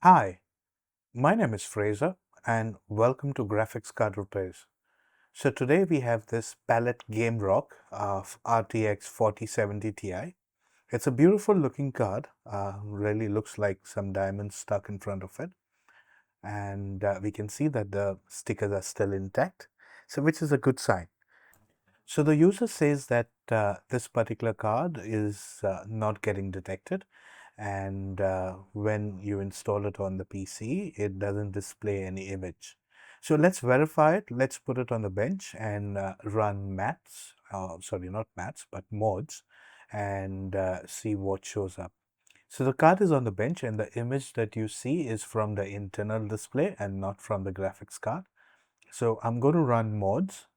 Hi, my name is Fraser and welcome to Graphics Card Repairs. So today we have this Palit GameRock RTX 4070 Ti. It's a beautiful looking card, really looks like some diamonds stuck in front of it. And we can see that the stickers are still intact, so which is a good sign. So the user says that this particular card is not getting detected, and when you install it on the PC, it doesn't display any image. So let's verify it. Let's put it on the bench and run maths, sorry, not maths, but mods, and see what shows up. So the card is on the bench and the image that you see is from the internal display and not from the graphics card. So I'm going to run mods.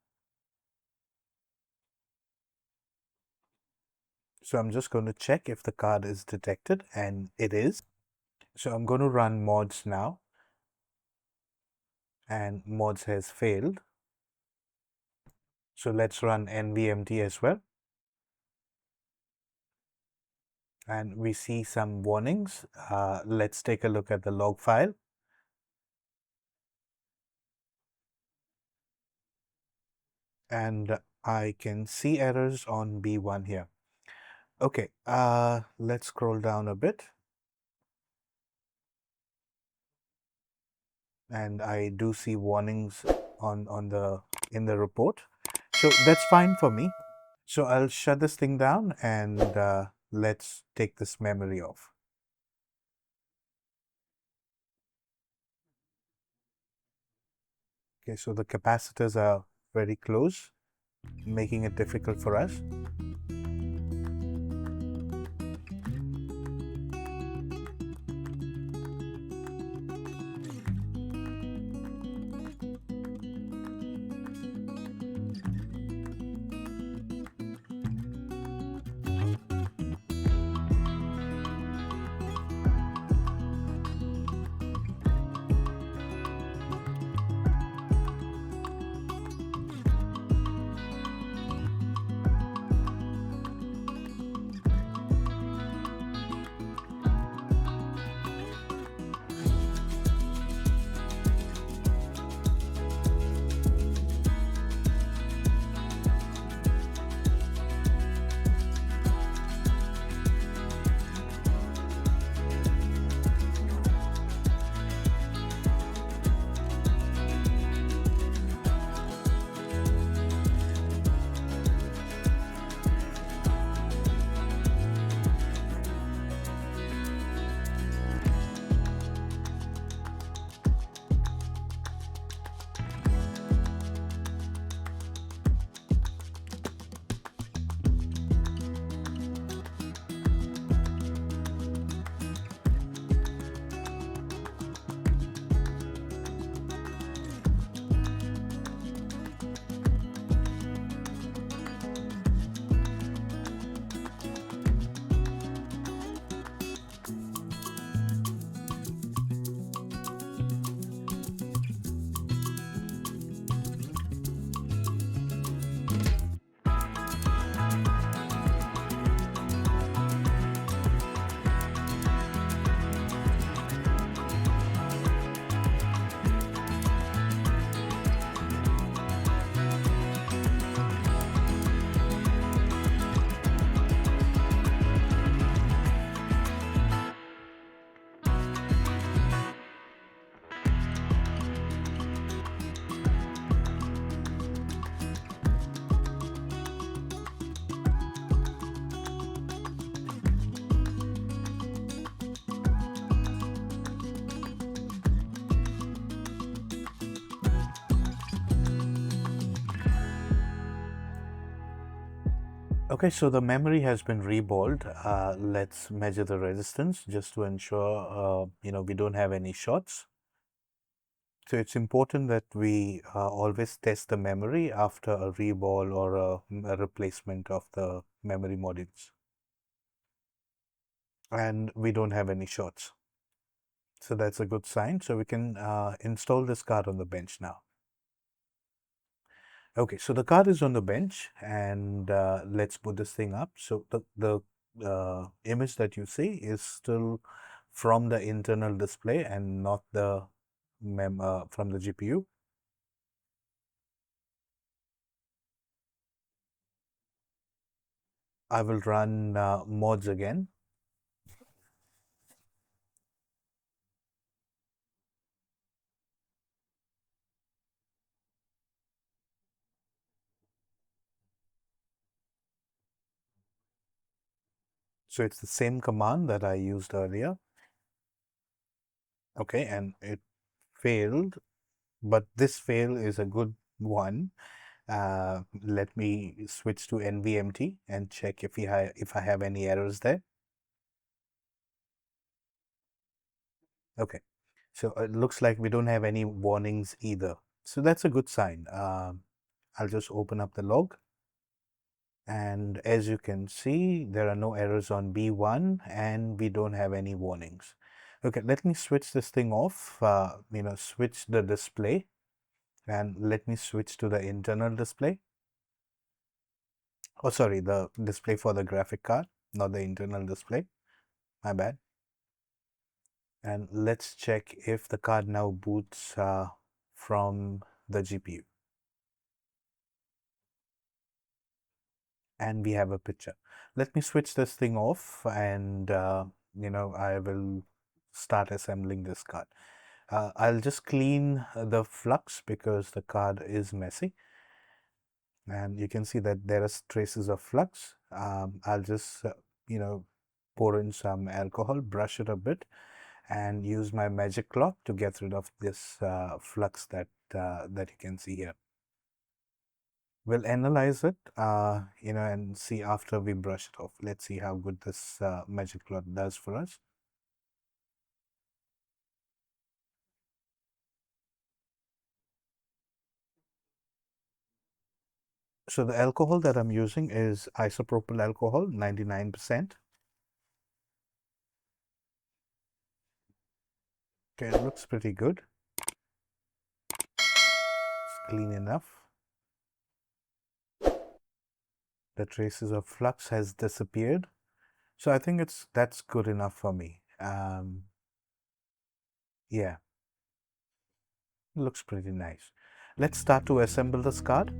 So I'm just going to check if the card is detected, and it is. So I'm going to run mods now, and mods has failed. So let's run NVMT as well. And we see some warnings. Let's take a look at the log file. And I can see errors on B1 here. Okay, let's scroll down a bit. And I do see warnings in the report. So that's fine for me. So I'll shut this thing down and let's take this memory off. Okay, so the capacitors are very close, making it difficult for us. Okay, so the memory has been reballed. Let's measure the resistance just to ensure, we don't have any shorts. So it's important that we always test the memory after a reball or a replacement of the memory modules. And we don't have any shorts. So that's a good sign. So we can install this card on the bench now. Okay, so the card is on the bench and let's put this thing up. So the image that you see is still from the internal display and not the from the GPU. I will run mods again. So it's the same command that I used earlier. Okay, and it failed, but this fail is a good one. Let me switch to NVMT and check if I have any errors there. Okay, so it looks like we don't have any warnings either. So that's a good sign. I'll just open up the log. And as you can see, there are no errors on B1 and we don't have any warnings. Okay, let me switch this thing off, switch the display, and let me switch to the internal display. Oh, sorry, the display for the graphic card, not the internal display. My bad. And let's check if the card now boots from the GPU. And we have a picture. Let me switch this thing off and I will start assembling this card. I'll just clean the flux because the card is messy. And you can see that there are traces of flux. I'll just, pour in some alcohol, brush it a bit, and use my magic cloth to get rid of this flux that you can see here. We'll analyze it, and see after we brush it off. Let's see how good this magic cloth does for us. So the alcohol that I'm using is isopropyl alcohol, 99%. Okay, it looks pretty good. It's clean enough. The traces of flux has disappeared. So I think that's good enough for me. Yeah, it looks pretty nice. Let's start to assemble this card.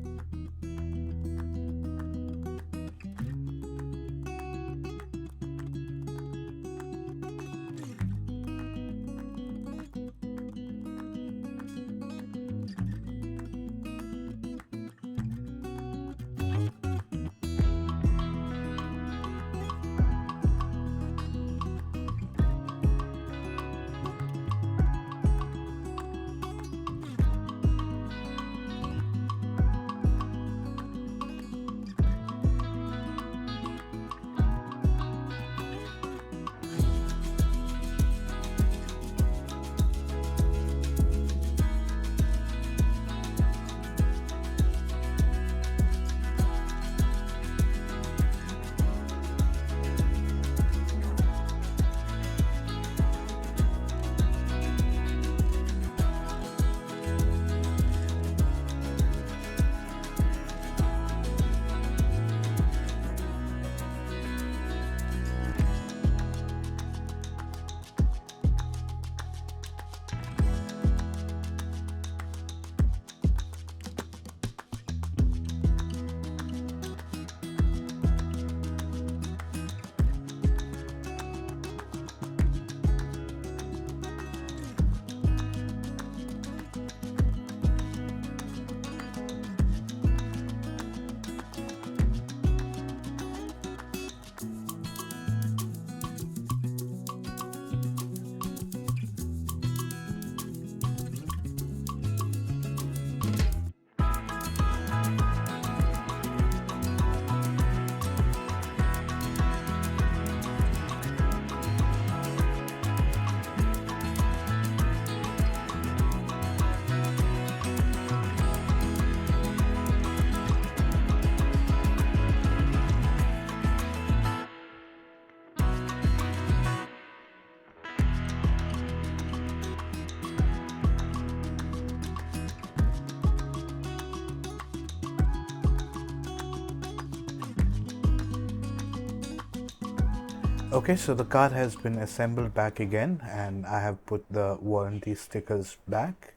Okay, so the card has been assembled back again, and I have put the warranty stickers back.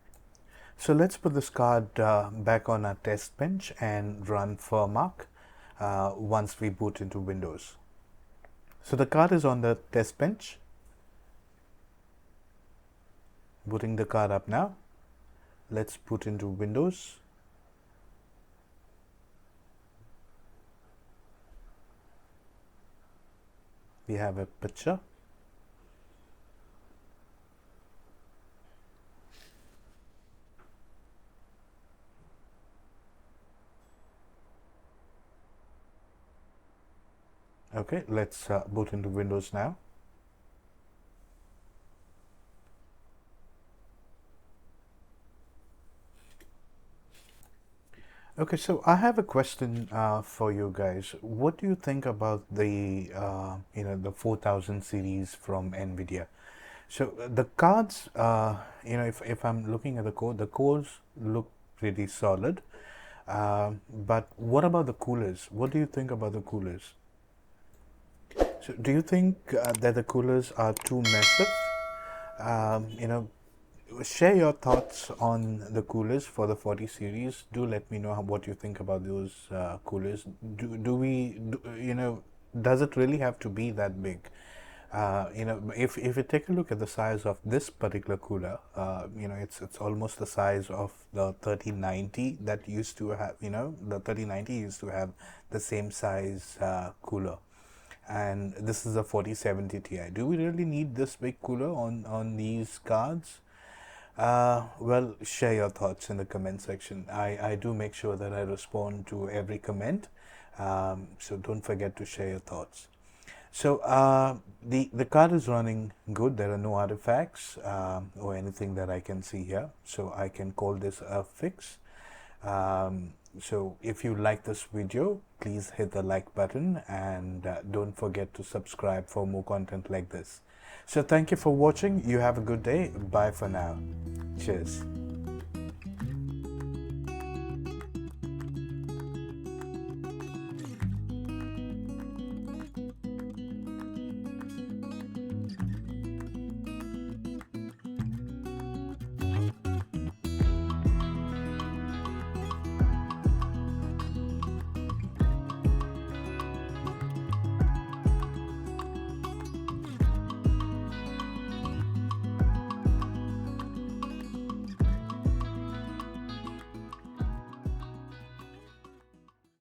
So let's put this card back on our test bench and run firmark once we boot into Windows. So the card is on the test bench. Booting the card up now. Let's boot into Windows. We have a picture. Okay, let's boot into Windows now. Okay, so I have a question for you guys. What do you think about the the 4000 series from NVIDIA? So the cards, if I'm looking at the cores look pretty solid. But what about the coolers? What do you think about the coolers? So do you think that the coolers are too massive? Share your thoughts on the coolers for the 40 series. Do let me know what you think about those coolers. Does it really have to be that big? If you take a look at the size of this particular cooler, it's almost the size of the 3090 that used to have, the 3090 used to have the same size cooler. And this is a 4070 Ti. Do we really need this big cooler on these cards? Well, share your thoughts in the comment section. I do make sure that I respond to every comment. So don't forget to share your thoughts. So the card is running good. There are no artifacts or anything that I can see here. So I can call this a fix. So if you like this video, please hit the like button and don't forget to subscribe for more content like this. So thank you for watching. You have a good day. Bye for now. Cheers.